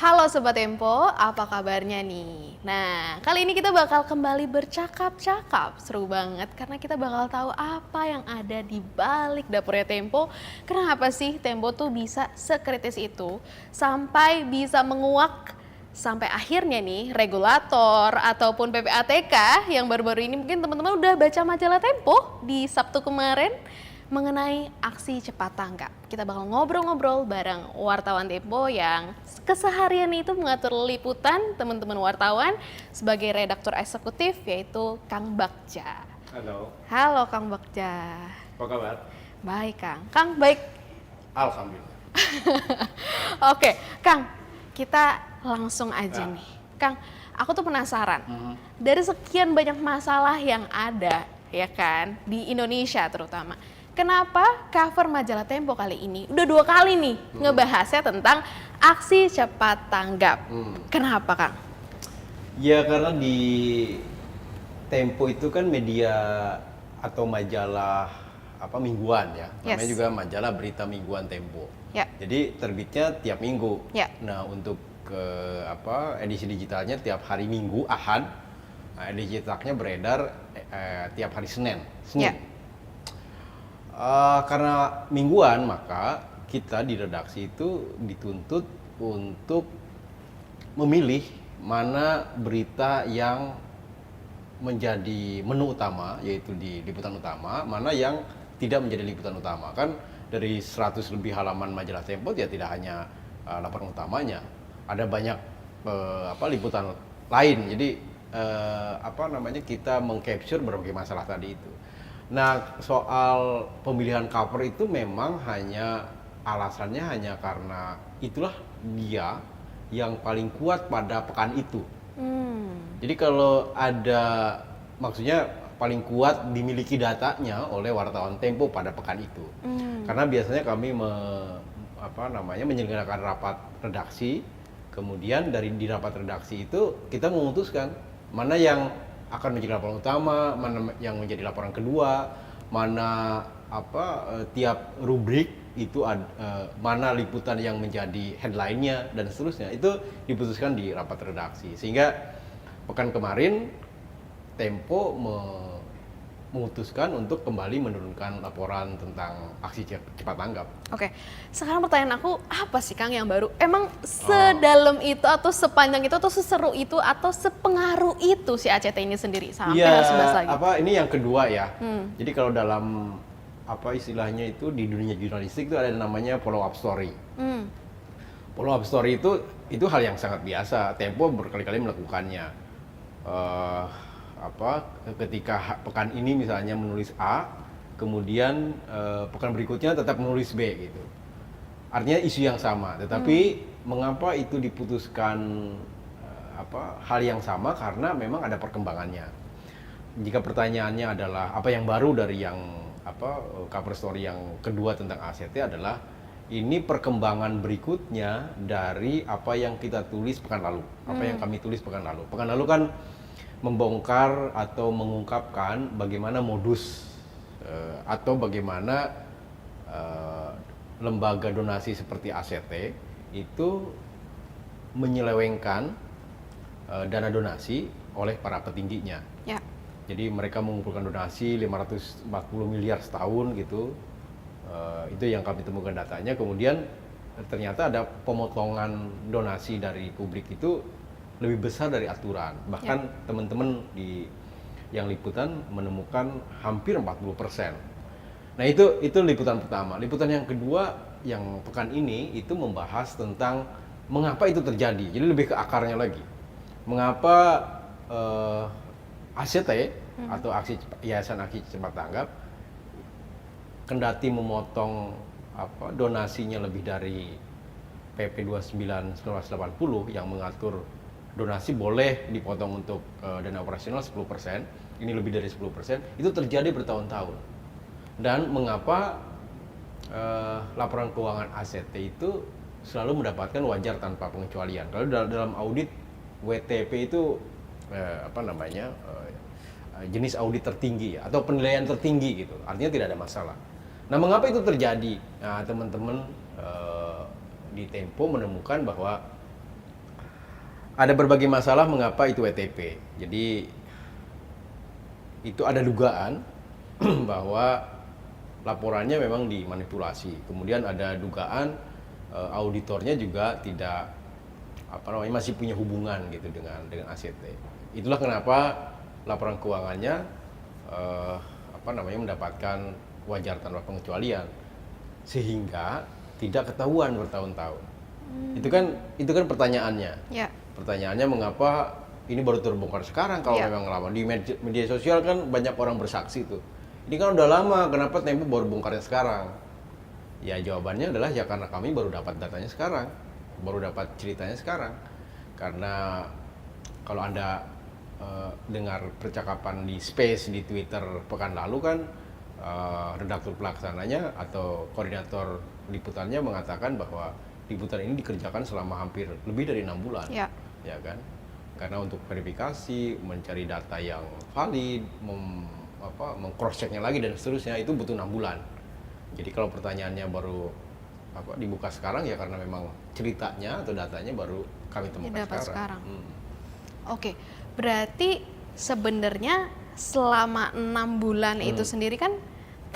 Halo Sobat Tempo, apa kabarnya nih? Nah, kali ini kita bakal kembali bercakap-cakap. Seru banget karena kita bakal tahu apa yang ada di balik dapurnya Tempo. Kenapa sih Tempo tuh bisa sekritis itu sampai bisa menguak sampai akhirnya nih regulator ataupun PPATK yang baru-baru ini mungkin teman-teman udah baca majalah Tempo di Sabtu kemarin mengenai aksi cepat tanggap. Kita bakal ngobrol-ngobrol bareng wartawan Tempo yang keseharian itu mengatur liputan teman-teman wartawan sebagai redaktur eksekutif yaitu Kang Bagja. Halo, Halo Kang Bagja. apa kabar? Baik Kang. Kang baik. Alhamdulillah. Oke, Kang. Kita langsung aja Ya. nih. Kang, aku tuh penasaran. Dari sekian banyak masalah yang ada ya kan di Indonesia terutama. Kenapa cover majalah Tempo kali ini udah 2 kali nih ngebahasnya tentang aksi cepat tanggap. Kenapa, Kang? Ya karena di Tempo itu kan media atau majalah mingguan ya. Namanya Yes. juga majalah berita mingguan Tempo. Ya. Jadi terbitnya tiap minggu. Ya. Nah, untuk edisi digitalnya tiap hari Minggu Ahad. Nah, edisi cetaknya beredar tiap hari Senin. Ya. Karena mingguan, maka kita di redaksi itu dituntut untuk memilih mana berita yang menjadi menu utama, yaitu di liputan utama, mana yang tidak menjadi liputan utama. Kan dari 100 lebih halaman majalah Tempo ya tidak hanya laporan utamanya, ada banyak liputan lain. Jadi kita mengcapture berbagai masalah tadi itu. Nah, soal pemilihan cover itu memang alasannya hanya karena itulah dia yang paling kuat pada pekan itu. Jadi kalau maksudnya paling kuat dimiliki datanya oleh wartawan Tempo pada pekan itu. Karena biasanya kami menyelenggarakan rapat redaksi, kemudian di rapat redaksi itu kita memutuskan mana yang akan menjadi laporan utama, mana yang menjadi laporan kedua, mana tiap rubrik itu mana liputan yang menjadi headline-nya dan seterusnya. Itu diputuskan di rapat redaksi. Sehingga pekan kemarin Tempo memutuskan untuk kembali menurunkan laporan tentang aksi cepat tanggap. Oke, sekarang pertanyaan aku, apa sih Kang yang baru? Emang sedalam itu atau sepanjang itu atau seseru itu atau sepengaruh itu si ACT ini sendiri sampai harus bahas lagi? Ini yang kedua ya. Jadi kalau dalam istilahnya itu di dunia jurnalistik itu ada namanya follow up story. Follow up story itu hal yang sangat biasa. Tempo berkali-kali melakukannya. Ketika pekan ini misalnya menulis A, kemudian pekan berikutnya tetap menulis B gitu. Artinya isu yang sama, tetapi mengapa itu diputuskan hal yang sama? Karena memang ada perkembangannya. Jika pertanyaannya adalah apa yang baru dari yang cover story yang kedua tentang ACT adalah ini perkembangan berikutnya dari apa yang kita tulis pekan lalu, apa yang kami tulis pekan lalu. Pekan lalu kan membongkar atau mengungkapkan bagaimana modus atau bagaimana lembaga donasi seperti ACT itu menyelewengkan dana donasi oleh para petingginya. Ya. Jadi mereka mengumpulkan donasi 540 miliar setahun gitu. Itu yang kami temukan datanya. Kemudian ternyata ada pemotongan donasi dari publik itu lebih besar dari aturan. Bahkan teman-teman yang liputan menemukan hampir 40%. Nah, itu liputan pertama. Liputan yang kedua yang pekan ini itu membahas tentang mengapa itu terjadi. Jadi lebih ke akarnya lagi. Mengapa ACT atau Yayasan Aksi Cepat Tanggap kendati memotong donasinya lebih dari PP 29 1980 yang mengatur donasi boleh dipotong untuk dana operasional 10%, ini lebih dari 10%, itu terjadi bertahun-tahun. Dan mengapa laporan keuangan ACT itu selalu mendapatkan wajar tanpa pengecualian. Kalau dalam audit WTP itu jenis audit tertinggi atau penilaian tertinggi gitu, artinya tidak ada masalah. Nah, mengapa itu terjadi? Nah, teman-teman di Tempo menemukan bahwa ada berbagai masalah mengapa itu WTP. Jadi itu ada dugaan bahwa laporannya memang dimanipulasi. Kemudian ada dugaan auditornya juga tidak masih punya hubungan gitu dengan ACT. Itulah kenapa laporan keuangannya mendapatkan wajar tanpa pengecualian sehingga tidak ketahuan bertahun-tahun. Itu kan pertanyaannya. Ya. Pertanyaannya mengapa ini baru terbongkar sekarang kalau memang lama. Di media sosial kan banyak orang bersaksi tuh. Ini kan udah lama, kenapa Tempo baru bongkarnya sekarang? Ya jawabannya adalah ya karena kami baru dapat datanya sekarang, baru dapat ceritanya sekarang. Karena kalau Anda dengar percakapan di Space di Twitter pekan lalu kan redaktur pelaksananya atau koordinator liputannya mengatakan bahwa liputan ini dikerjakan selama hampir lebih dari 6 bulan, ya kan? Karena untuk verifikasi, mencari data yang valid, meng-cross-checknya lagi dan seterusnya itu butuh 6 bulan. Jadi kalau pertanyaannya baru dibuka sekarang ya karena memang ceritanya atau datanya baru kami temukan sekarang. Oke, berarti sebenarnya selama 6 bulan itu sendiri kan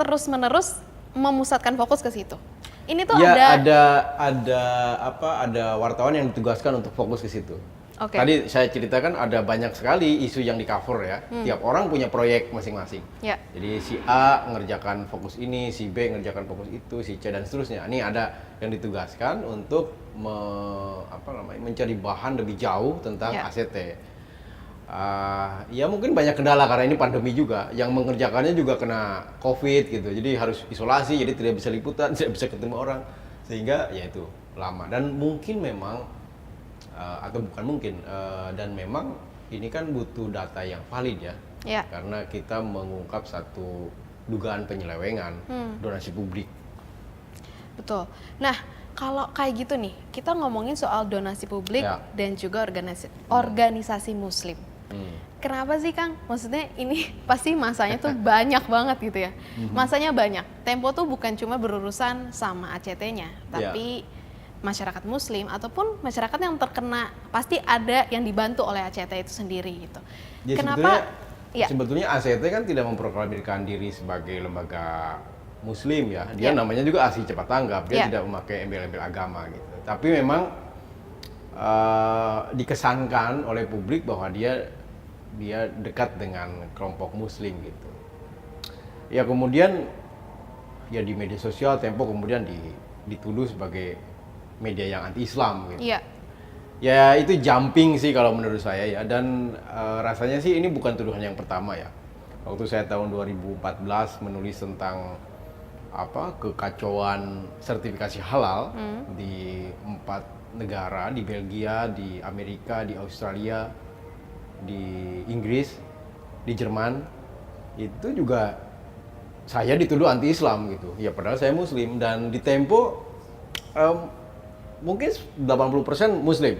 terus-menerus memusatkan fokus ke situ. Ini tuh ya, ada wartawan yang ditugaskan untuk fokus ke situ. Okay. Tadi saya ceritakan ada banyak sekali isu yang di cover ya. Tiap orang punya proyek masing-masing. Yeah. Jadi si A ngerjakan fokus ini, si B ngerjakan fokus itu, si C dan seterusnya. Ini ada yang ditugaskan untuk mencari bahan lebih jauh tentang ACT. Ya mungkin banyak kendala karena ini pandemi juga. Yang mengerjakannya juga kena COVID gitu. Jadi harus isolasi, jadi tidak bisa liputan, tidak bisa ketemu orang. Sehingga ya itu lama. Dan mungkin memang dan memang ini kan butuh data yang valid ya. Karena kita mengungkap satu dugaan penyelewengan donasi publik. Betul. Nah, kalau kayak gitu nih, kita ngomongin soal donasi publik dan juga organisasi muslim. Kenapa sih Kang? Maksudnya ini pasti masanya tuh banyak banget gitu ya. Masanya banyak. Tempo tuh bukan cuma berurusan sama ACT-nya, tapi masyarakat muslim ataupun masyarakat yang terkena, pasti ada yang dibantu oleh ACT itu sendiri gitu. Ya, kenapa? Sebetulnya ACT kan tidak memproklamirkan diri sebagai lembaga muslim ya. Dia namanya juga ASI cepat tanggap, dia tidak memakai embel-embel agama gitu. Tapi memang dikesankan oleh publik bahwa dia dekat dengan kelompok muslim gitu. Ya kemudian ya di media sosial Tempo kemudian dituduh sebagai media yang anti-Islam gitu. Ya itu jumping sih kalau menurut saya ya, dan rasanya sih ini bukan tuduhan yang pertama ya. Waktu saya tahun 2014 menulis tentang kekacauan sertifikasi halal di 4 negara, di Belgia, di Amerika, di Australia, di Inggris, di Jerman, itu juga saya dituduh anti-Islam gitu. Ya padahal saya muslim, dan di Tempo mungkin 80% muslim.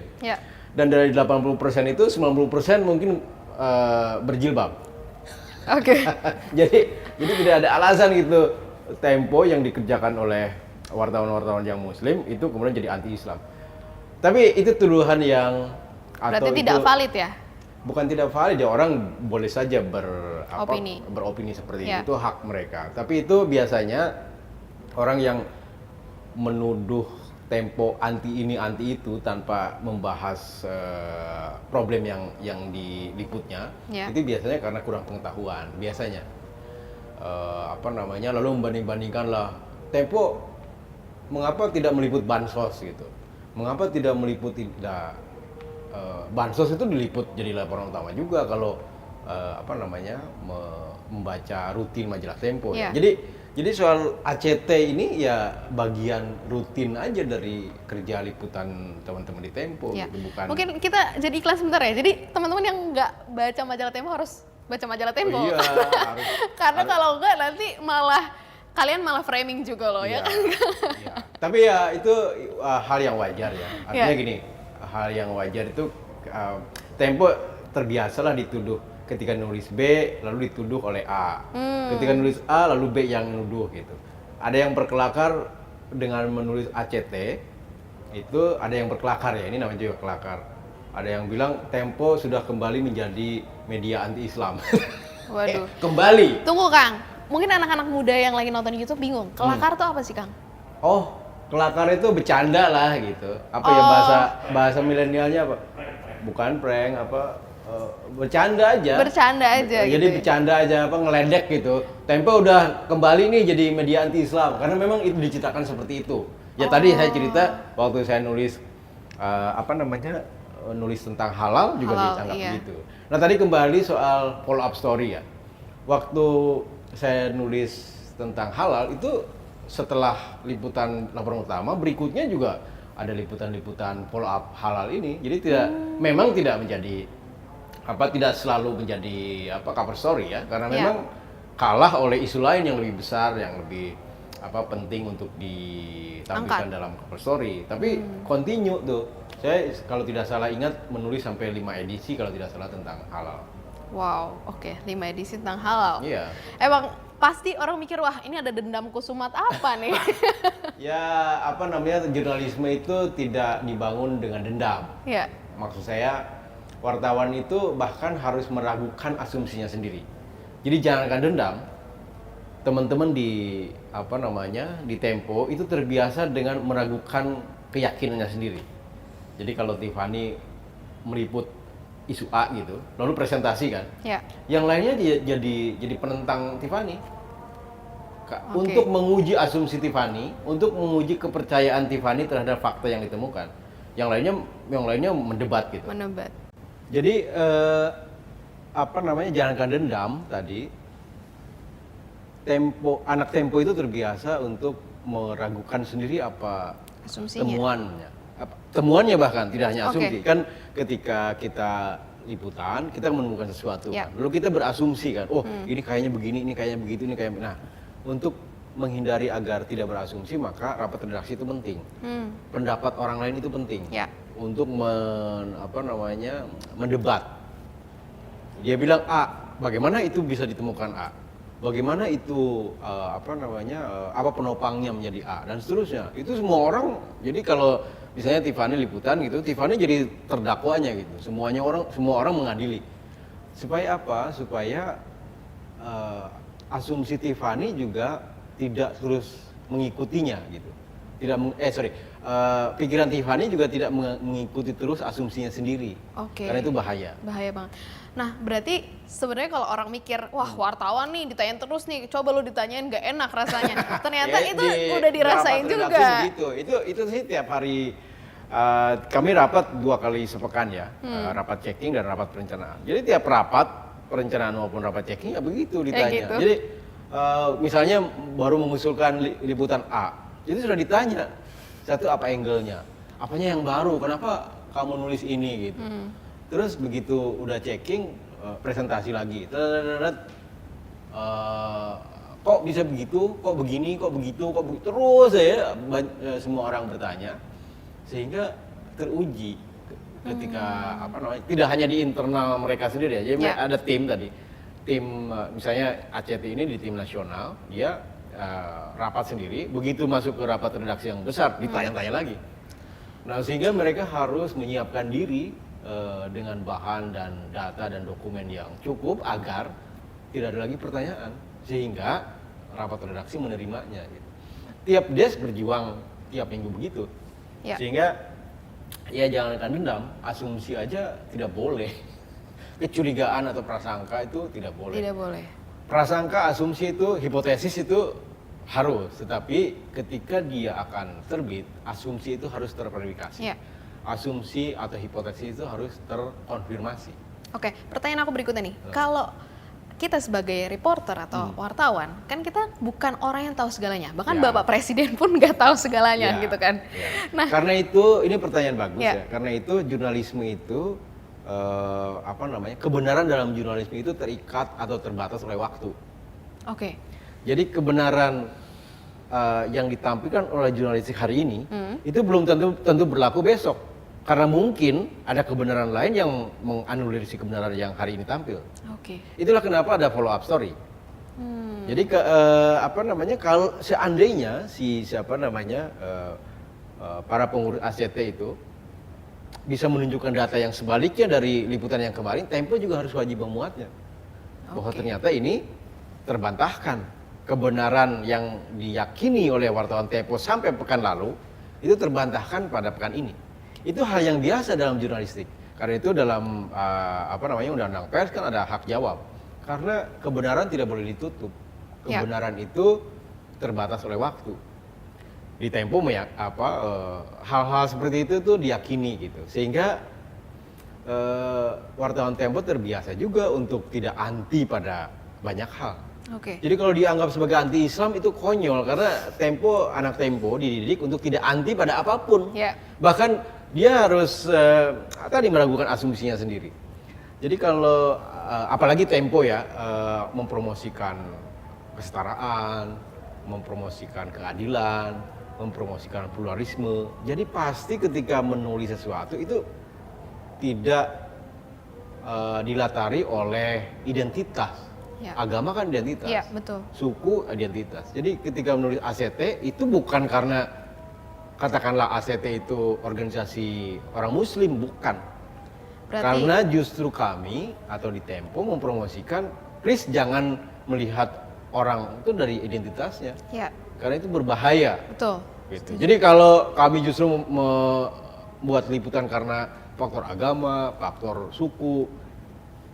Dan dari 80% itu 90% mungkin berjilbab. Oke. Jadi tidak ada alasan gitu Tempo yang dikerjakan oleh wartawan-wartawan yang muslim itu kemudian jadi anti-Islam. Tapi itu tuduhan yang berarti tidak valid ya? Bukan tidak valid ya, orang boleh saja beropini seperti itu hak mereka. Tapi itu biasanya orang yang menuduh Tempo anti ini anti itu tanpa membahas problem yang diliputnya, itu biasanya karena kurang pengetahuan biasanya. Lalu membanding-bandingkan lah Tempo mengapa tidak meliput bansos gitu, mengapa tidak meliput bansos itu diliput jadi laporan utama juga kalau membaca rutin majalah Tempo. Jadi soal ACT ini ya bagian rutin aja dari kerja liputan teman-teman di Tempo. Gitu, bukan. Mungkin kita jadi iklan sebentar ya. Jadi teman-teman yang nggak baca majalah Tempo harus baca majalah Tempo. Iya, karena kalau enggak nanti kalian malah framing juga loh ya kan. Iya. Tapi ya itu hal yang wajar ya. Artinya gini, hal yang wajar itu Tempo terbiasalah dituduh ketika nulis B lalu dituduh oleh A. Ketika nulis A lalu B yang nuduh gitu. Ada yang berkelakar dengan menulis ACT, itu ada yang berkelakar ya, ini namanya juga kelakar. Ada yang bilang Tempo sudah kembali menjadi media anti-Islam. Waduh. Kembali. Tunggu Kang, mungkin anak-anak muda yang lagi nonton YouTube bingung, kelakar tuh apa sih Kang? Oh, kelakar itu bercanda lah gitu. Apa ya bahasa milenialnya apa? Bukan prank apa? Bercanda aja. Bercanda aja Jadi gitu ya? bercanda aja apa ngeledek gitu. Tempo udah kembali nih jadi media anti-Islam karena memang itu diciptakan seperti itu. Ya tadi saya cerita waktu saya nulis nulis tentang halal juga Halal, dianggap iya. begitu. Nah tadi kembali soal follow up story ya. Waktu saya nulis tentang halal itu setelah liputan laporan utama berikutnya juga ada liputan-liputan follow up halal ini. Jadi memang tidak menjadi tidak selalu menjadi cover story ya karena Iya. memang kalah oleh isu lain yang lebih besar yang lebih penting untuk ditampilkan Angkat. dalam cover story. Tapi continue tuh. Saya kalau tidak salah ingat menulis sampai 5 edisi kalau tidak salah tentang halal. Wow, oke, 5 edisi tentang halal. Iya. Emang pasti orang mikir, wah ini ada dendam kusumat apa nih? Ya jurnalisme itu tidak dibangun dengan dendam. Ya, Maksud saya wartawan itu bahkan harus meragukan asumsinya sendiri. Jadi jangankan dendam, teman-teman di di Tempo itu terbiasa dengan meragukan keyakinannya sendiri. Jadi kalau Tiffany meliput isu A gitu, lalu presentasi kan, ya. yang lainnya jadi penentang Tiffany. Oke. Untuk menguji asumsi Tiffany, untuk menguji kepercayaan Tiffany terhadap fakta yang ditemukan. Yang lainnya mendebat gitu. Menebat. Jadi jangankan dendam tadi, anak Tempo itu terbiasa untuk meragukan sendiri apa Asumsinya. temuannya bahkan tidak hanya Oke. asumsi. Kan ketika kita liputan, kita menemukan sesuatu Ya. kan. Lalu kita berasumsi kan, ini kayaknya begini, ini kayaknya begitu, ini kayak nah, untuk menghindari agar tidak berasumsi maka rapat redaksi itu penting. Pendapat orang lain itu penting. Ya. Untuk mendebat. Dia bilang A, bagaimana itu bisa ditemukan A? Bagaimana itu apa penopangnya menjadi A dan seterusnya. Itu semua orang. Jadi kalau misalnya Tiffany liputan gitu, Tiffany jadi terdakwanya gitu. Semua orang mengadili. Supaya apa? Supaya asumsi Tiffany juga tidak terus mengikutinya gitu. Pikiran Tiffany juga tidak mengikuti terus asumsinya sendiri. Oke. Karena itu bahaya. Bahaya banget. Nah, berarti sebenarnya kalau orang mikir, wah wartawan nih ditanyain terus nih, coba lu ditanyain gak enak rasanya. Ternyata Ya, itu udah dirasain rapat juga. redaksi begitu. Itu sih tiap hari kami rapat 2 kali sepekan ya, rapat checking dan rapat perencanaan. Jadi tiap rapat perencanaan maupun rapat checking ya begitu ditanya. gitu. Jadi misalnya baru mengusulkan liputan A, itu sudah ditanya satu apa angle-nya, apanya yang baru, kenapa kamu nulis ini gitu. Terus begitu udah checking presentasi lagi, kok bisa begitu, kok begini, kok begitu, terus ya semua orang bertanya sehingga teruji ketika tidak hanya di internal mereka sendiri ya. Jadi ada tim tadi, misalnya ACT ini di tim nasional dia rapat sendiri, begitu masuk ke rapat redaksi yang besar ditanya-tanya lagi. Nah sehingga mereka harus menyiapkan diri dengan bahan dan data dan dokumen yang cukup agar tidak ada lagi pertanyaan sehingga rapat redaksi menerimanya gitu. Tiap desk berjuang tiap minggu begitu. Ya. Sehingga ya jangankan dendam, asumsi aja tidak boleh. Kecurigaan atau prasangka itu tidak boleh. Tidak boleh. Prasangka, asumsi itu, hipotesis itu harus, tetapi ketika dia akan terbit, asumsi itu harus terverifikasi. Ya. Asumsi atau hipotesis itu harus terkonfirmasi. Oke, pertanyaan aku berikutnya nih. Kalau kita sebagai reporter atau wartawan, kan kita bukan orang yang tahu segalanya. Bahkan Ya. Bapak Presiden pun nggak tahu segalanya Ya, gitu kan. ya. Nah, Karena itu, ini pertanyaan bagus Ya. ya. Karena itu jurnalisme itu, kebenaran dalam jurnalisme itu terikat atau terbatas oleh waktu. oke. Jadi kebenaran yang ditampilkan oleh jurnalistik hari ini itu belum tentu berlaku besok. Karena mungkin ada kebenaran lain yang menganulir si kebenaran yang hari ini tampil. Oke. Itulah kenapa ada follow up story. Jadi kalau seandainya para pengurus ACT itu bisa menunjukkan data yang sebaliknya dari liputan yang kemarin, Tempo juga harus wajib memuatnya. Bahwa Oke. ternyata ini terbantahkan. Kebenaran yang diyakini oleh wartawan Tempo sampai pekan lalu, itu terbantahkan pada pekan ini. Itu hal yang biasa dalam jurnalistik. Karena itu dalam undang-undang pers kan ada hak jawab. Karena kebenaran tidak boleh ditutup. Ya. Kebenaran itu terbatas oleh waktu. Di Tempo hal-hal seperti itu tuh diyakini gitu. Sehingga wartawan Tempo terbiasa juga untuk tidak anti pada banyak hal. Oke. Jadi kalau dianggap sebagai anti Islam itu konyol karena anak Tempo dididik untuk tidak anti pada apapun. Ya. Bahkan dia harus tadi meragukan asumsinya sendiri. Jadi kalau apalagi Tempo ya mempromosikan kesetaraan, mempromosikan keadilan, mempromosikan pluralisme. Jadi pasti ketika menulis sesuatu itu tidak dilatari oleh identitas. Ya. Agama kan identitas. Iya, betul. Suku identitas. Jadi ketika menulis ACT itu bukan karena katakanlah ACT itu organisasi orang muslim, bukan. Berarti Karena justru kami atau di Tempo mempromosikan please jangan melihat orang itu dari identitasnya. ya, Karena itu berbahaya. betul. Gitu. Jadi kalau kami justru membuat liputan karena faktor agama, faktor suku,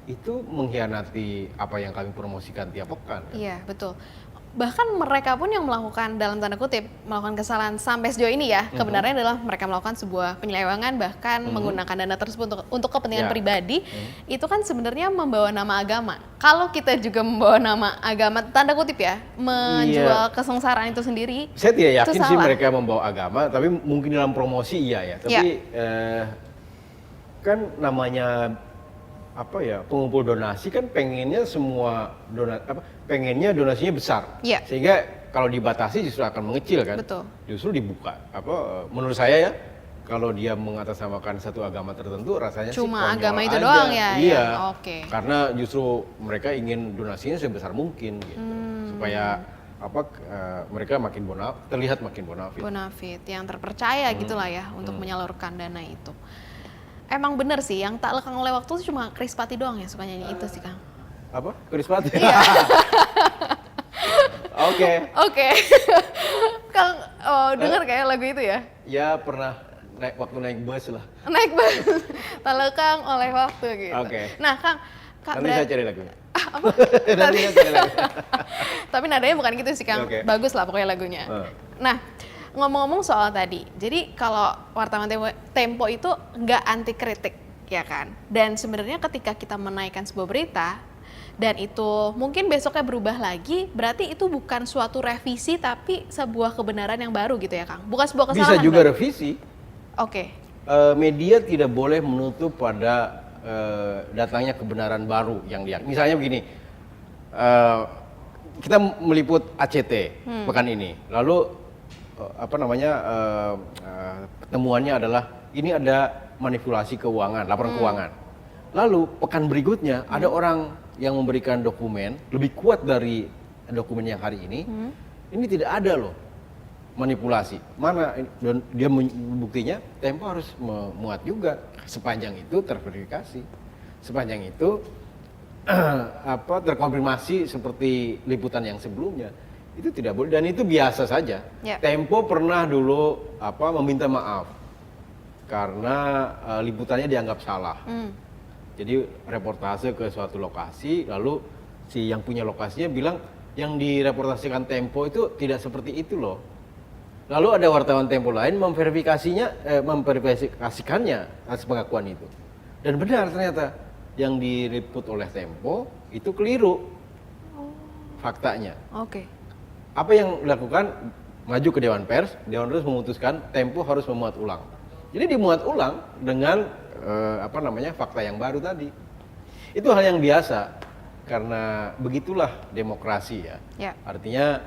itu mengkhianati apa yang kami promosikan tiap pekan. Iya, betul. Bahkan mereka pun yang melakukan dalam tanda kutip melakukan kesalahan sampai sejauh ini ya, kebenarannya adalah mereka melakukan sebuah penyelewengan bahkan menggunakan dana tersebut untuk kepentingan Ya. pribadi. Itu kan sebenarnya membawa nama agama. Kalau kita juga membawa nama agama tanda kutip ya, menjual kesengsaraan itu sendiri. Saya tidak itu yakin sih salah. mereka membawa agama, tapi mungkin dalam promosi iya ya. Tapi kan namanya pengumpul donasi kan pengennya semua pengennya donasinya besar. Iya. Sehingga kalau dibatasi justru akan mengecil kan. Betul. Justru dibuka. Menurut saya ya, kalau dia mengatasnamakan satu agama tertentu rasanya Cuma sih konyol agama itu aja. doang ya? Iya. Ya, oke. Karena justru mereka ingin donasinya sebesar mungkin gitu. Supaya mereka terlihat makin bonafit. Bonafit yang terpercaya gitulah ya untuk menyalurkan dana itu. Emang bener sih, yang tak lekang oleh waktu itu cuma Chris Patti doang ya suka nyanyi itu sih, Kang. Apa? Krispati? Iya. Oke. Oke. Kang, denger kayak lagu itu ya? Ya pernah waktu naik bus lah. Naik bus, tak lekang oleh waktu gitu. Oke. Nah, Kang, Nanti saya cari lagunya. apa? Nanti saya cari lagunya. Tapi nadanya bukan gitu sih, Kang. Oke. Bagus lah pokoknya lagunya. Nah, ngomong-ngomong soal tadi, jadi kalau wartawan Tempo itu nggak anti kritik, ya kan? Dan sebenarnya ketika kita menaikkan sebuah berita, dan itu mungkin besoknya berubah lagi, berarti itu bukan suatu revisi, tapi sebuah kebenaran yang baru gitu ya, Kang? Bukan sebuah kesalahan. Bisa juga berarti? revisi. Oke. Media tidak boleh menutup pada datangnya kebenaran baru yang dia. Misalnya begini, kita meliput ACT pekan ini, lalu temuannya adalah ini ada manipulasi keuangan, laporan keuangan. Lalu pekan berikutnya ada orang yang memberikan dokumen lebih kuat dari dokumen yang hari ini. Ini tidak ada loh manipulasi. Mana dan dia buktinya Tempo harus memuat juga sepanjang itu terverifikasi. Sepanjang itu terkonfirmasi seperti liputan yang sebelumnya. Itu tidak boleh dan itu biasa saja. Ya. Tempo pernah dulu meminta maaf karena liputannya dianggap salah. Jadi reportase ke suatu lokasi, lalu si yang punya lokasinya bilang yang direportasikan Tempo itu tidak seperti itu loh. Lalu ada wartawan Tempo lain memverifikasikannya atas pengakuan itu. Dan benar ternyata yang diliput oleh Tempo itu keliru faktanya. Oke. Apa yang dilakukan? Maju ke Dewan Pers memutuskan Tempo harus memuat ulang. Jadi dimuat ulang dengan fakta yang baru tadi. Itu hal yang biasa karena begitulah demokrasi ya. Ya. Artinya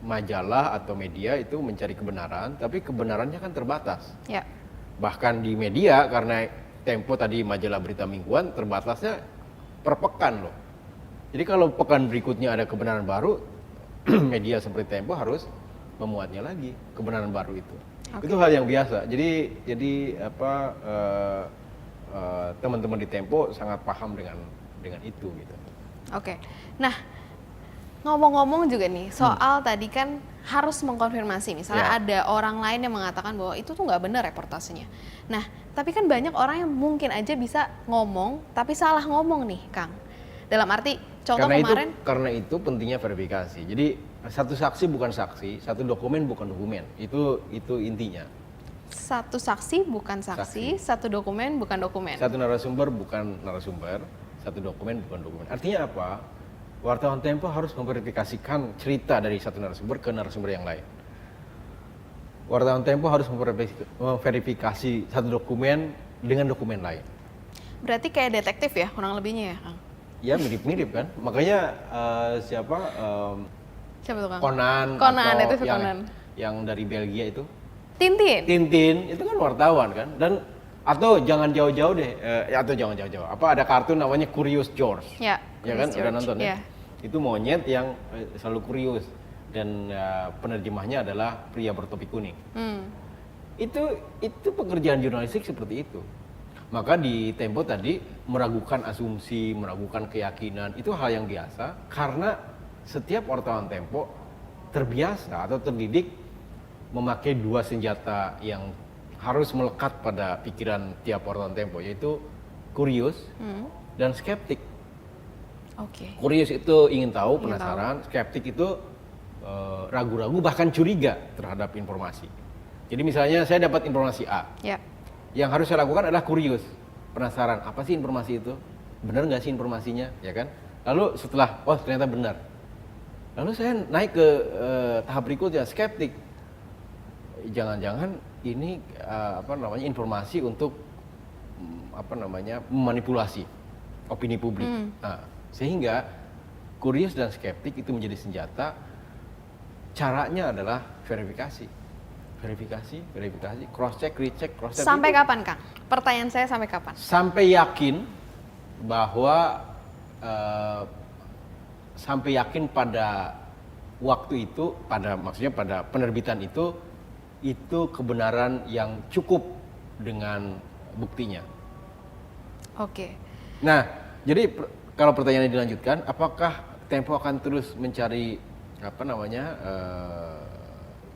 majalah atau media itu mencari kebenaran, tapi kebenarannya kan terbatas. Ya. Bahkan di media karena Tempo tadi majalah berita mingguan terbatasnya per pekan loh. Jadi kalau pekan berikutnya ada kebenaran baru, media seperti Tempo harus memuatnya lagi kebenaran baru itu. Oke. Itu hal yang biasa. Jadi apa teman-teman di Tempo sangat paham dengan itu gitu. Oke. Nah, ngomong-ngomong juga nih soal tadi kan harus mengkonfirmasi, misalnya Ya. ada orang lain yang mengatakan bahwa itu tuh nggak benar reportasenya. Nah, tapi kan banyak orang yang mungkin aja bisa ngomong tapi salah ngomong nih, Kang. Dalam arti contoh kemarin Karena itu pentingnya verifikasi. Jadi satu saksi bukan saksi, satu dokumen bukan dokumen. Itu intinya. satu saksi bukan saksi, satu dokumen bukan dokumen. Satu narasumber bukan narasumber, satu dokumen bukan dokumen. Artinya apa? Wartawan Tempo harus memverifikasikan cerita dari satu narasumber ke narasumber yang lain. Wartawan Tempo harus memverifikasi satu dokumen dengan dokumen lain. Berarti kayak detektif ya, kurang lebihnya ya, Kang? Ya mirip-mirip kan. Makanya siapa Siapa tuh, Kang? Conan Detektif yang, Conan. yang dari Belgia itu, Tintin. Tintin itu kan wartawan kan. Dan atau jangan jauh-jauh deh, atau jangan jauh-jauh. Apa ada kartun namanya Curious George? Ya, Ya kan, Curious udah George. nonton ya? Ya. Itu monyet yang selalu kurius dan penerjemahnya adalah pria bertopi kuning. Itu pekerjaan jurnalistik seperti itu. Maka di Tempo tadi meragukan asumsi, meragukan keyakinan itu hal yang biasa karena setiap wartawan Tempo terbiasa atau terdidik memakai dua senjata yang harus melekat pada pikiran tiap wartawan Tempo, yaitu kurius dan skeptik. Oke. Kurius itu ingin tahu, Ingin penasaran. Skeptik itu ragu-ragu bahkan curiga terhadap informasi. Jadi misalnya saya dapat informasi A, Ya. yang harus saya lakukan adalah kurius, penasaran apa sih informasi itu, benar nggak sih informasinya, ya kan? Lalu setelah oh ternyata benar, lalu saya naik ke tahap berikutnya, skeptik. Jangan-jangan ini informasi untuk memanipulasi opini publik. Nah, sehingga kurius dan skeptik itu menjadi senjata. Caranya adalah verifikasi, cross check, recheck, cross check. Sampai kapan, Kang? Pertanyaan saya sampai kapan? Sampai yakin bahwa sampai yakin pada waktu itu, maksudnya pada penerbitan itu kebenaran yang cukup dengan buktinya. Oke. Nah, jadi kalau pertanyaannya dilanjutkan, apakah Tempo akan terus mencari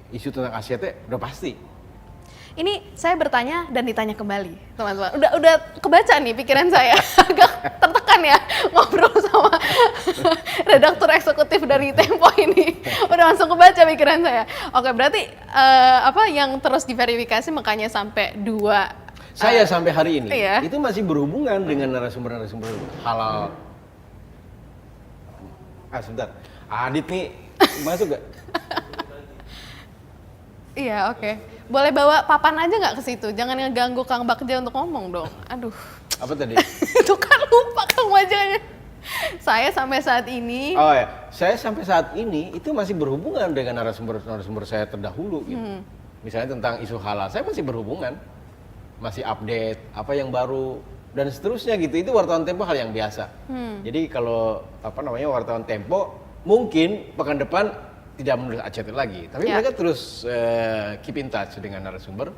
isu tentang ACT? Udah pasti. Ini saya bertanya dan ditanya kembali, teman-teman. Udah kebaca nih pikiran saya. Agak tertekan ya ngobrol sama redaktur eksekutif dari Tempo ini. Udah langsung kebaca pikiran saya. Oke, berarti yang terus diverifikasi makanya sampai 2. Saya sampai hari ini iya. itu masih berhubungan dengan narasumber-narasumber halal. Sebentar. Adit nih masuk gak? Iya, oke. Boleh bawa papan aja nggak ke situ? Jangan ngeganggu Kang Bagja untuk ngomong dong. Aduh. Apa tadi? Itu kan lupa Kang wajahnya. Saya sampai saat ini. Oh ya, saya sampai saat ini itu masih berhubungan dengan narasumber saya terdahulu gitu. Misalnya tentang isu halal, saya masih berhubungan. Masih update apa yang baru dan seterusnya gitu. Itu wartawan Tempo hal yang biasa. Jadi kalau wartawan Tempo mungkin pekan depan tidak menulis ACT lagi, tapi mereka terus keep in touch dengan narasumber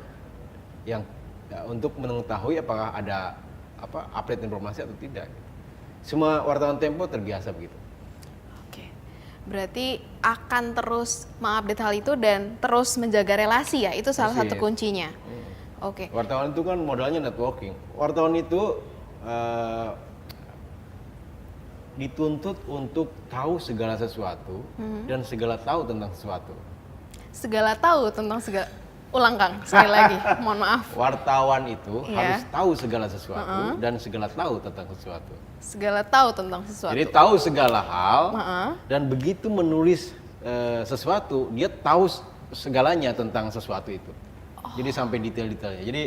yang untuk mengetahui apakah ada update informasi atau tidak. Semua wartawan Tempo terbiasa begitu. Oke. Berarti akan terus mengupdate hal itu dan terus menjaga relasi ya. Itu salah satu kuncinya. Oke. Wartawan itu kan modalnya networking. Wartawan itu dituntut untuk tahu segala sesuatu dan segala tahu tentang sesuatu. Segala tahu tentang segala. Ulang Kang, sekali lagi. Mohon maaf. Wartawan itu harus tahu segala sesuatu dan segala tahu tentang sesuatu. Segala tahu tentang sesuatu. Jadi tahu segala hal dan begitu menulis sesuatu, dia tahu segalanya tentang sesuatu itu. Jadi sampai detail-detailnya. Jadi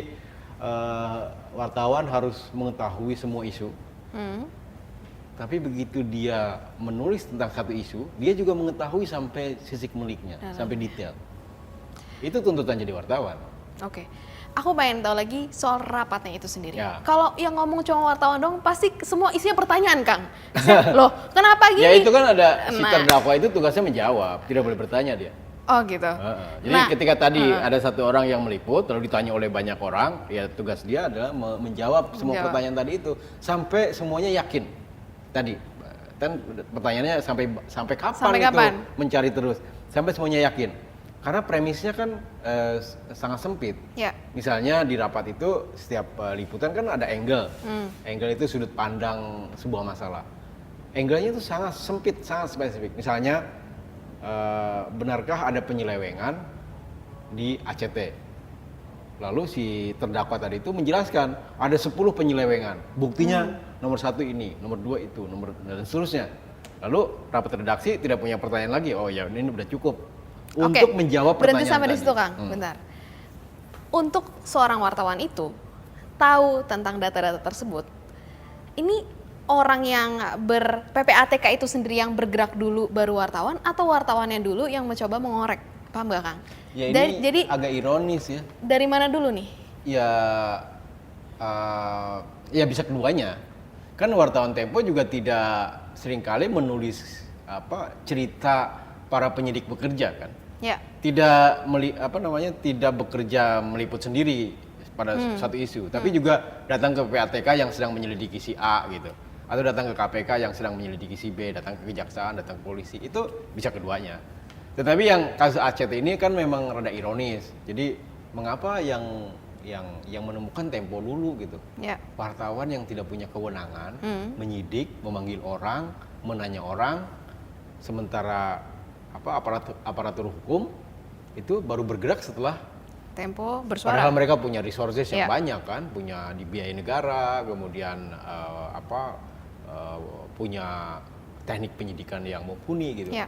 wartawan harus mengetahui semua isu. Tapi begitu dia menulis tentang satu isu, dia juga mengetahui sampai sisik meliknya, sampai detail. Itu tuntutan jadi wartawan. Oke. Aku pengen tahu lagi soal rapatnya itu sendiri. Ya. Kalau yang ngomong cuma wartawan dong, pasti semua isinya pertanyaan, Kang. Loh, kenapa gini? Ya itu kan ada si terdakwa itu tugasnya menjawab, tidak boleh bertanya dia. Oh gitu. Jadi Nah, ketika tadi ada satu orang yang meliput, lalu ditanya oleh banyak orang, ya tugas dia adalah menjawab semua pertanyaan tadi itu sampai semuanya yakin. Tadi kan pertanyaannya sampai kapan Sampai itu kapan? mencari terus, sampai semuanya yakin. Karena premisnya kan sangat sempit. Ya. Misalnya di rapat itu setiap liputan kan ada angle. Angle itu sudut pandang sebuah masalah. Angle-nya itu sangat sempit, sangat spesifik. Misalnya benarkah ada penyelewengan di ACT? Lalu si terdakwa tadi itu menjelaskan ada 10 penyelewengan. Buktinya nomor 1 ini, nomor 2 itu, nomor dan seterusnya. Lalu rapat redaksi tidak punya pertanyaan lagi. Oh ya, ini udah cukup untuk menjawab pertanyaan. Berhenti sampai tadi. di situ, Kang. Bentar. Untuk seorang wartawan itu tahu tentang data-data tersebut, ini orang yang PPATK itu sendiri yang bergerak dulu baru wartawan, atau wartawannya dulu yang mencoba mengorek, paham gak, Kang? Ya ini Jadi agak ironis ya. dari mana dulu nih? Ya, ya bisa keduanya. Kan wartawan Tempo juga tidak seringkali menulis cerita para penyidik bekerja kan. Ya. Tidak tidak bekerja meliput sendiri pada satu isu, tapi juga datang ke PPATK yang sedang menyelidiki si A gitu. Atau datang ke KPK yang sedang menyelidiki si B, datang ke kejaksaan, datang ke polisi, itu bisa keduanya. Tetapi yang kasus ACT ini kan memang rada ironis. Jadi mengapa yang menemukan Tempo dulu gitu? Ya. Wartawan yang tidak punya kewenangan menyidik, memanggil orang, menanya orang, sementara aparatur hukum itu baru bergerak setelah Tempo bersuara. padahal mereka punya resources yang Ya. banyak kan, punya biaya negara, kemudian punya teknik penyidikan yang mumpuni gitu. Ya.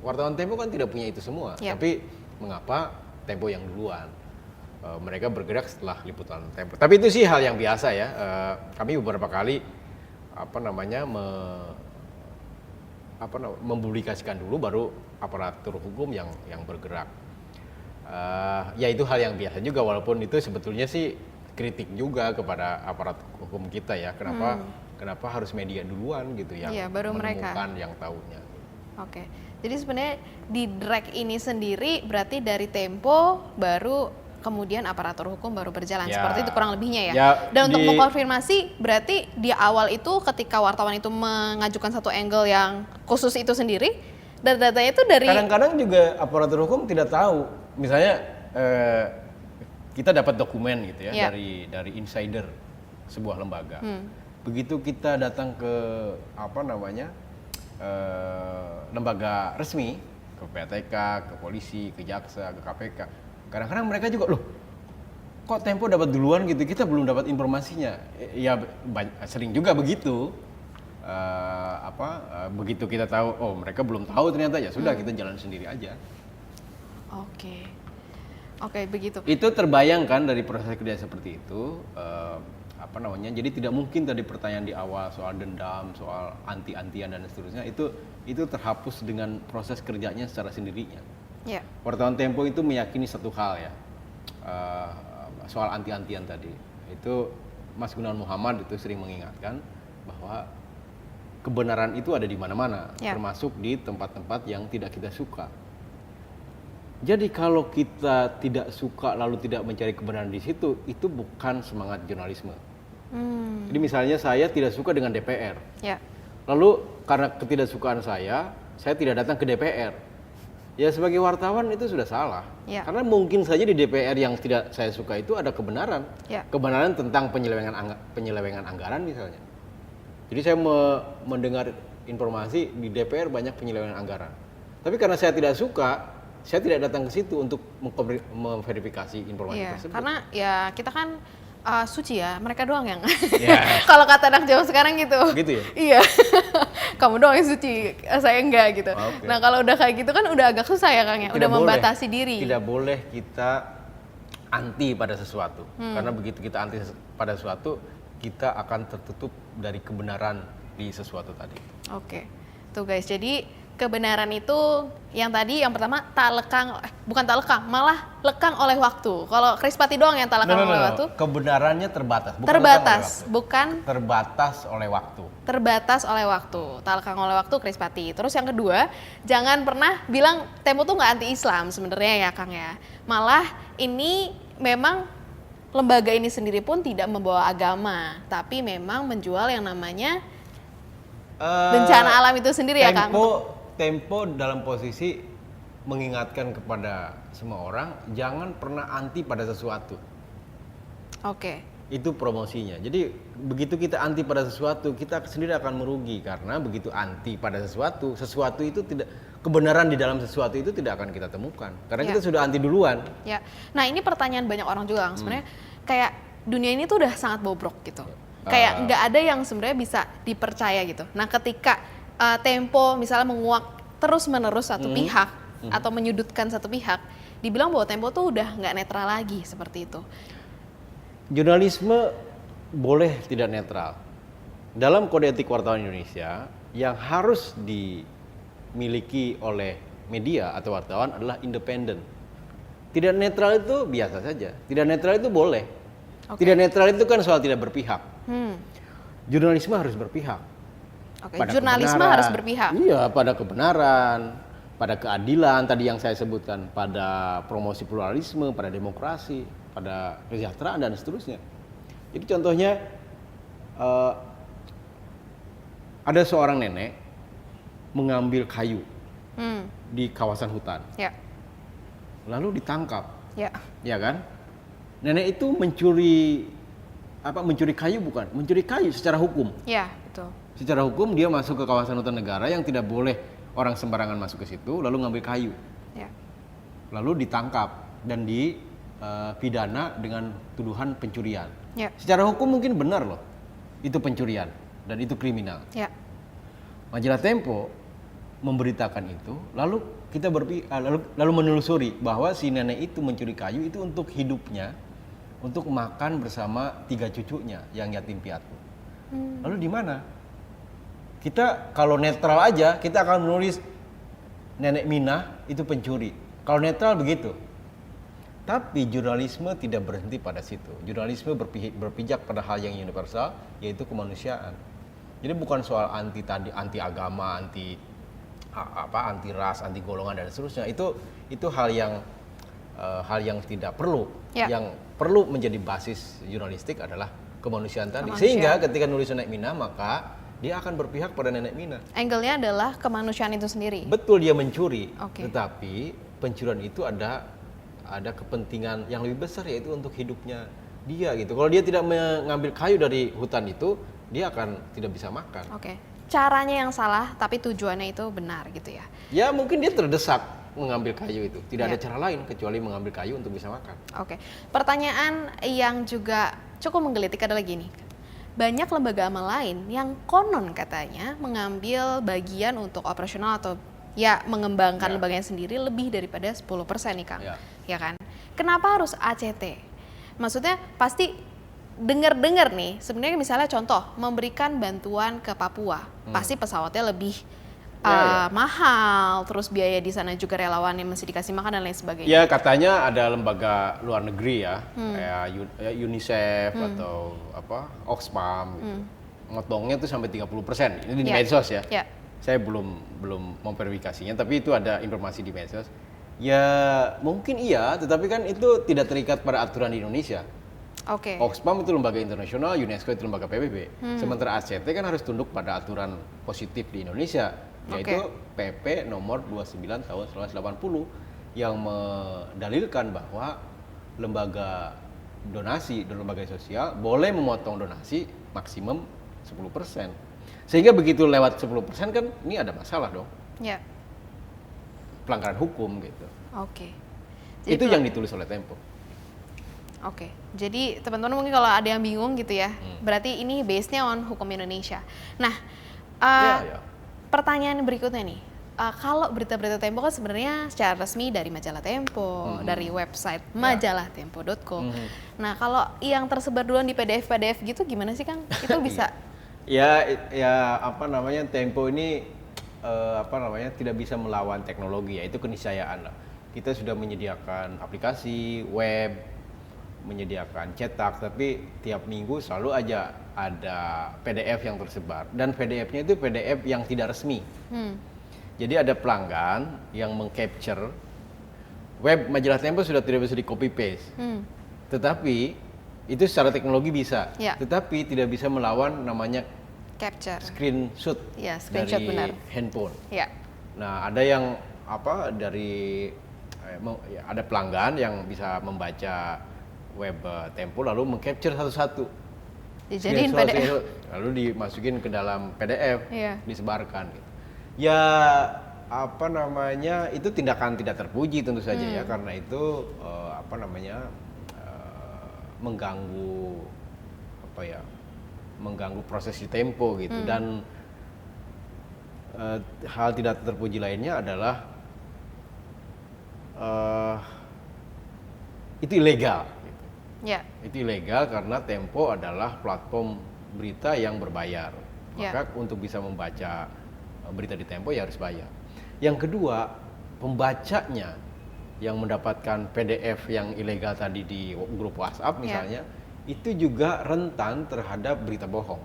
Wartawan Tempo kan tidak punya itu semua, Ya. tapi mengapa Tempo yang duluan? Mereka bergerak setelah liputan Tempo. Tapi itu sih hal yang biasa ya. Kami beberapa kali mempublikasikan dulu, baru aparatur hukum yang bergerak. Ya itu hal yang biasa juga, walaupun itu sebetulnya sih kritik juga kepada aparat hukum kita ya. Kenapa harus media duluan gitu yang Iya, baru mereka. menemukan yang tahunya. Oke. Jadi sebenarnya di drag ini sendiri berarti dari Tempo baru kemudian aparatur hukum baru berjalan. Ya. Seperti itu kurang lebihnya ya. Ya, Dan untuk mengkonfirmasi berarti di awal itu ketika wartawan itu mengajukan satu angle yang khusus itu sendiri, data-datanya itu dari Kadang-kadang juga aparatur hukum tidak tahu. Misalnya kita dapat dokumen gitu ya, Ya. dari insider sebuah lembaga. Begitu kita datang ke lembaga resmi, ke PPATK, ke polisi, ke jaksa, ke KPK, kadang-kadang mereka juga, loh kok Tempo dapat duluan gitu, kita belum dapat informasinya. Ya sering juga begitu. Begitu kita tahu, oh mereka belum tahu ternyata, ya sudah kita jalan sendiri aja. Oke, begitu. Itu terbayangkan dari proses kerja seperti itu. Jadi tidak mungkin tadi pertanyaan di awal soal dendam, soal anti-antian dan seterusnya, itu terhapus dengan proses kerjanya secara sendirinya. Ya. Wartawan Tempo itu meyakini satu hal ya, soal anti-antian tadi. Itu Mas Gunawan Muhammad itu sering mengingatkan bahwa kebenaran itu ada di mana-mana, Ya. termasuk di tempat-tempat yang tidak kita suka. Jadi kalau kita tidak suka lalu tidak mencari kebenaran di situ, itu bukan semangat jurnalisme. Jadi misalnya saya tidak suka dengan DPR. Ya. Lalu karena ketidaksukaan saya tidak datang ke DPR. Ya sebagai wartawan itu sudah salah. Ya. Karena mungkin saja di DPR yang tidak saya suka itu ada kebenaran. Ya. Kebenaran tentang penyelewengan anggaran misalnya. Jadi saya mendengar informasi di DPR banyak penyelewengan anggaran. Tapi karena saya tidak suka, saya tidak datang ke situ untuk memverifikasi informasi tersebut. Karena ya kita kan suci ya, mereka doang yang. Ya. Kalau kata anak Jawa sekarang gitu. Gitu ya? Iya. Kamu doang yang suci, saya enggak gitu. Oke. Nah kalau udah kayak gitu kan udah agak susah ya Kang ya, udah membatasi diri. Tidak boleh kita anti pada sesuatu. Karena begitu kita anti pada sesuatu, kita akan tertutup dari kebenaran di sesuatu tadi. Oke. Tuh guys, jadi kebenaran itu yang tadi yang pertama bukan tak lekang, malah lekang oleh waktu. Kalau Chris Pati doang yang tak lekang oleh waktu. Kebenarannya terbatas, bukan terbatas oleh waktu. Terbatas oleh waktu, tak lekang oleh waktu Chris Pati. Terus yang kedua, jangan pernah bilang Tempo tuh nggak anti-Islam sebenarnya ya Kang ya. Malah ini memang lembaga ini sendiri pun tidak membawa agama, tapi memang menjual yang namanya bencana alam itu sendiri ya Kang. Tempo dalam posisi mengingatkan kepada semua orang jangan pernah anti pada sesuatu. Oke. Itu promosinya. Jadi begitu kita anti pada sesuatu, kita sendiri akan merugi karena begitu anti pada sesuatu itu tidak, kebenaran di dalam sesuatu itu tidak akan kita temukan karena kita sudah anti duluan. Ya. Nah, ini pertanyaan banyak orang juga Kang. Sebenarnya kayak dunia ini tuh udah sangat bobrok gitu. Kayak nggak ada yang sebenarnya bisa dipercaya gitu. Nah, ketika Tempo misalnya menguak terus-menerus satu pihak atau menyudutkan satu pihak, dibilang bahwa Tempo tuh udah nggak netral lagi seperti itu. Jurnalisme boleh tidak netral. Dalam Kode Etik Wartawan Indonesia yang harus dimiliki oleh media atau wartawan adalah independen. Tidak netral itu biasa saja. Tidak netral itu boleh. Tidak netral itu kan soal tidak berpihak. Jurnalisme harus berpihak. Jurnalisme harus berpihak. Iya, pada kebenaran, pada keadilan tadi yang saya sebutkan, pada promosi pluralisme, pada demokrasi, pada kesejahteraan dan seterusnya. Jadi contohnya ada seorang nenek mengambil kayu di kawasan hutan, lalu ditangkap, ya kan? Nenek itu mencuri kayu bukan? Mencuri kayu secara hukum. Ya, betul. Secara hukum dia masuk ke kawasan hutan negara yang tidak boleh orang sembarangan masuk ke situ, lalu ngambil kayu. Lalu ditangkap dan dipidana dengan tuduhan pencurian. Secara hukum mungkin benar loh, itu pencurian dan itu kriminal. Majalah Tempo memberitakan itu, lalu kita lalu menelusuri bahwa si nenek itu mencuri kayu itu untuk hidupnya, untuk makan bersama 3 cucunya yang yatim piatu. Lalu di mana? Kita kalau netral aja, kita akan menulis Nenek Minah itu pencuri. Kalau netral begitu. Tapi jurnalisme tidak berhenti pada situ. Jurnalisme berpijak pada hal yang universal, yaitu kemanusiaan. Jadi bukan soal anti agama, anti ras, anti golongan dan seterusnya. Itu hal yang tidak perlu. Yang perlu menjadi basis jurnalistik adalah kemanusiaan tadi. Sehingga ketika nulis Nenek Minah, maka dia akan berpihak pada Nenek Minah. Angle-nya adalah kemanusiaan itu sendiri. Betul, dia mencuri. Tetapi pencurian itu ada kepentingan yang lebih besar, yaitu untuk hidupnya dia gitu. Kalau dia tidak mengambil kayu dari hutan itu, dia akan tidak bisa makan. Caranya yang salah, tapi tujuannya itu benar gitu ya. Ya mungkin dia terdesak mengambil kayu itu. Tidak ada cara lain kecuali mengambil kayu untuk bisa makan. Pertanyaan yang juga cukup menggelitik adalah gini. Banyak lembaga amal lain yang konon katanya mengambil bagian untuk operasional atau mengembangkan lembaganya sendiri lebih daripada 10% nih Kang. Ya kan? Kenapa harus ACT? Maksudnya pasti dengar-dengar nih, sebenarnya misalnya contoh memberikan bantuan ke Papua, pasti pesawatnya lebih mahal, terus biaya di sana juga relawan yang mesti dikasih makan dan lain sebagainya. Ya katanya ada lembaga luar negeri ya, kayak UNICEF atau Oxfam, gitu. Motongnya tuh sampai 30%. Ini di medsos ya. Saya belum memverifikasinya, tapi itu ada informasi di medsos. Ya mungkin iya, tetapi kan itu tidak terikat pada aturan di Indonesia. Oxfam itu lembaga internasional, UNESCO itu lembaga PBB. Sementara ACT kan harus tunduk pada aturan positif di Indonesia, yaitu PP nomor 29 tahun 1980 yang mendalilkan bahwa lembaga donasi dan lembaga sosial boleh memotong donasi maksimum 10%. Sehingga begitu lewat 10% kan ini ada masalah dong. Pelanggaran hukum gitu. Jadi itu yang ditulis oleh Tempo. Jadi teman-teman mungkin kalau ada yang bingung gitu ya, berarti ini base-nya on hukum Indonesia. Nah, pertanyaan berikutnya nih, kalau berita-berita Tempo kan sebenarnya secara resmi dari majalah Tempo, dari website majalahtempo.co. Nah, kalau yang tersebar duluan di PDF gitu gimana sih Kang? Itu bisa? Ya apa namanya, Tempo ini tidak bisa melawan teknologi, yaitu keniscayaan lah. Kita sudah menyediakan aplikasi web, menyediakan cetak, tapi tiap minggu selalu aja ada PDF yang tersebar, dan PDF-nya itu PDF yang tidak resmi. Jadi ada pelanggan yang mengcapture web majalah Tempo sudah tidak bisa di copy paste, tetapi itu secara teknologi bisa, tetapi tidak bisa melawan namanya Capture. screenshot Screenshot dari benar. handphone. Ya. Nah, ada yang ada pelanggan yang bisa membaca web Tempo lalu mengcapture satu-satu, Dijadiin screenshot, PDF. lalu dimasukin ke dalam PDF, disebarkan. Gitu. Ya, itu tindakan tidak terpuji tentu saja ya, karena itu mengganggu proses di Tempo gitu. Dan hal tidak terpuji lainnya adalah itu ilegal gitu. Itu ilegal karena Tempo adalah platform berita yang berbayar, maka untuk bisa membaca berita di Tempo ya harus bayar. Yang kedua, pembacanya yang mendapatkan PDF yang ilegal tadi di grup WhatsApp misalnya, itu juga rentan terhadap berita bohong.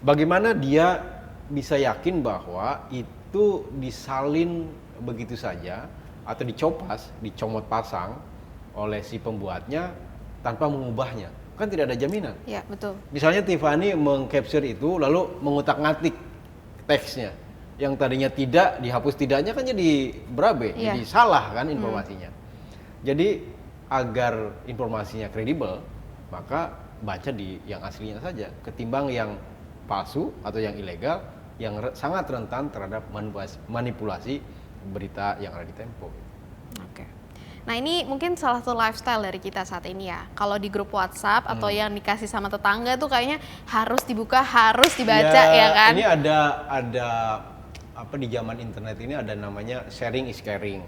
Bagaimana dia bisa yakin bahwa itu disalin begitu saja atau dicomot pasang oleh si pembuatnya tanpa mengubahnya? Kan tidak ada jaminan. Betul. Misalnya Tiffany mengcapture itu lalu mengutak-ngatik teksnya, yang tadinya tidak, dihapus tidaknya kan jadi berabe, jadi salah kan informasinya. Jadi agar informasinya kredibel, maka baca di yang aslinya saja, ketimbang yang palsu atau yang ilegal yang sangat rentan terhadap manipulasi berita yang ada di Tempo. Oke. Nah, ini mungkin salah satu lifestyle dari kita saat ini ya. Kalau di grup WhatsApp atau yang dikasih sama tetangga tuh kayaknya harus dibuka, harus dibaca ya kan? Ini ada di zaman internet ini ada namanya sharing is caring.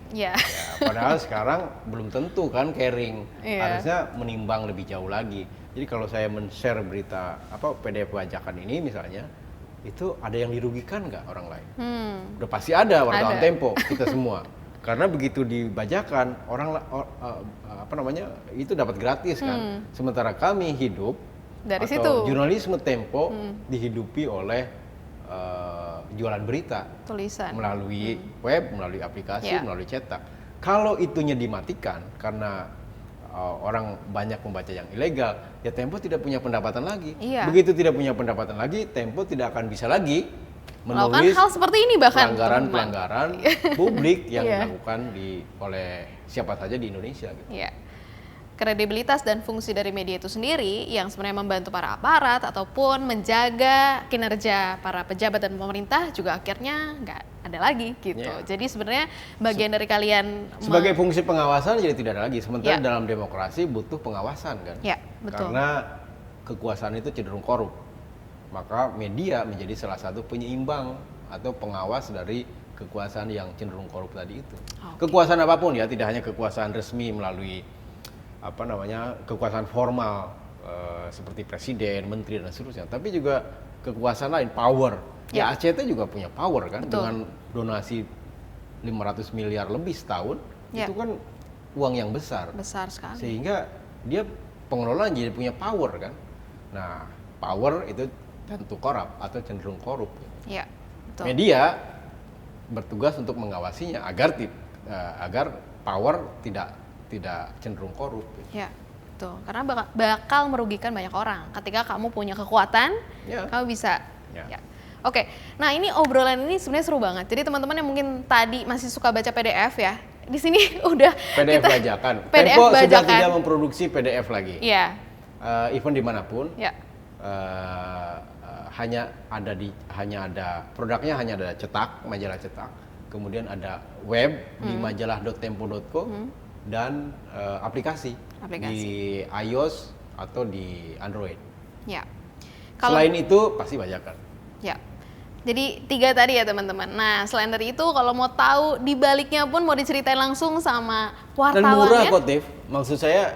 Padahal sekarang belum tentu kan caring. Harusnya menimbang lebih jauh lagi. Jadi kalau saya men-share berita PDF bajakan ini misalnya, itu ada yang dirugikan nggak orang lain? Udah pasti ada wartawan Tempo, kita semua. Karena begitu dibajakan orang itu dapat gratis kan. Sementara kami hidup dari atau situ. Jurnalisme Tempo dihidupi oleh jualan berita, tulisan melalui web, melalui aplikasi, melalui cetak. Kalau itunya dimatikan karena orang banyak membaca yang ilegal, ya Tempo tidak punya pendapatan lagi. Begitu tidak punya pendapatan lagi, Tempo tidak akan bisa lagi menulis hal seperti ini, bahkan pelanggaran publik yang dilakukan oleh siapa saja di Indonesia. Gitu. Kredibilitas dan fungsi dari media itu sendiri yang sebenarnya membantu para aparat ataupun menjaga kinerja para pejabat dan pemerintah juga akhirnya nggak ada lagi gitu. Jadi sebenarnya bagian dari kalian sebagai fungsi pengawasan jadi tidak ada lagi. Sementara dalam demokrasi butuh pengawasan kan. Betul. Karena kekuasaan itu cenderung korup. Maka media menjadi salah satu penyeimbang atau pengawas dari kekuasaan yang cenderung korup tadi itu. Kekuasaan apapun ya, tidak hanya kekuasaan resmi melalui kekuasaan formal seperti presiden, menteri dan seterusnya, tapi juga kekuasaan lain, power. ACT juga punya power kan. Betul. Dengan donasi 500 miliar lebih setahun, itu kan uang yang besar. Besar sekali. Sehingga dia pengelolaan jadi punya power kan. Nah, power itu tentu korup atau cenderung korup. Betul. Media bertugas untuk mengawasinya agar power tidak cenderung korup. Betul. Karena bakal merugikan banyak orang. Ketika kamu punya kekuatan, kamu bisa. Oke. Nah, ini obrolan ini sebenarnya seru banget. Jadi teman-teman yang mungkin tadi masih suka baca PDF ya, di sini udah PDF bajakan. PDF Tempo bajakan. sudah tidak memproduksi PDF lagi. Event dimanapun. Hanya ada produknya, hanya ada cetak, majalah cetak. Kemudian ada web di majalah.tempo.co. Dan aplikasi di iOS atau di Android. Selain itu pasti bajakan. Jadi 3 tadi ya teman-teman. Nah, selain dari itu kalau mau tahu di baliknya pun mau diceritain langsung sama wartawannya. Dan murah kok, Tiff. Maksud saya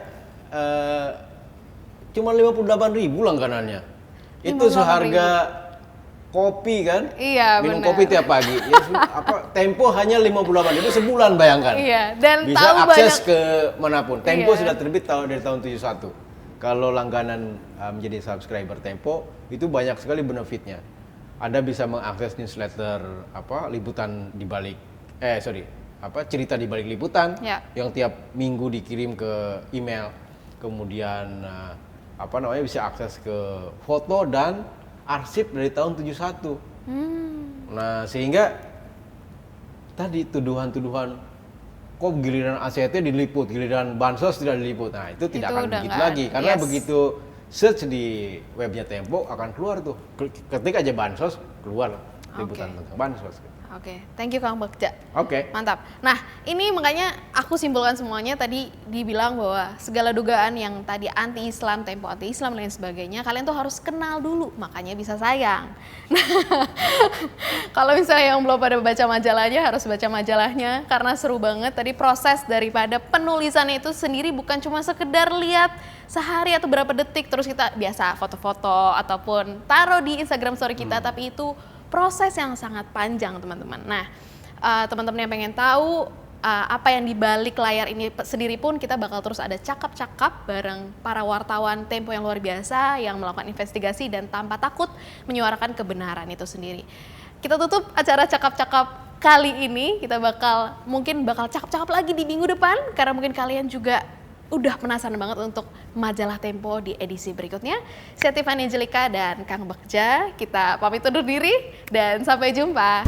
cuma 58.000 langganannya. Itu seharga kopi kan? Iya, Minum benar. kopi tiap pagi. Ya, Tempo hanya 58, itu sebulan bayangkan. Iya, dan Bisa tahu akses banyak. ke manapun. Tempo Iya. sudah terbit dari tahun 71. Kalau langganan menjadi subscriber Tempo, itu banyak sekali benefitnya. Anda bisa mengakses newsletter liputan di balik cerita di balik liputan Ya. yang tiap minggu dikirim ke email. Kemudian bisa akses ke foto dan arsip dari tahun 71. Nah, sehingga tadi tuduhan-tuduhan kok giliran ACT diliput, giliran bansos tidak diliput. Nah, itu tidak Itu akan udah begitu nggak lagi ada. karena Yes. begitu search di webnya Tempo akan keluar tuh. Ketik aja bansos, keluar liputan tentang bansos. Oke, thank you Kang Bagja. Oke. Mantap. Nah, ini makanya aku simpulkan semuanya tadi dibilang bahwa segala dugaan yang tadi anti-Islam, Tempo anti-Islam dan lain sebagainya, kalian tuh harus kenal dulu, makanya bisa sayang. Nah, kalau misalnya yang belum pada baca majalahnya, harus baca majalahnya karena seru banget. Tadi proses daripada penulisannya itu sendiri bukan cuma sekedar lihat sehari atau berapa detik terus kita biasa foto-foto ataupun taruh di Instagram story kita, tapi itu proses yang sangat panjang teman-teman. Nah, teman-teman yang pengen tahu apa yang dibalik layar ini sendiri pun kita bakal terus ada cakap-cakap bareng para wartawan Tempo yang luar biasa yang melakukan investigasi dan tanpa takut menyuarakan kebenaran itu sendiri. Kita tutup acara cakap-cakap kali ini, kita mungkin bakal cakap-cakap lagi di minggu depan karena mungkin kalian juga udah penasaran banget untuk majalah Tempo di edisi berikutnya. Saya Tiffany Angelika dan Kang Bagja, kita pamit undur diri dan sampai jumpa.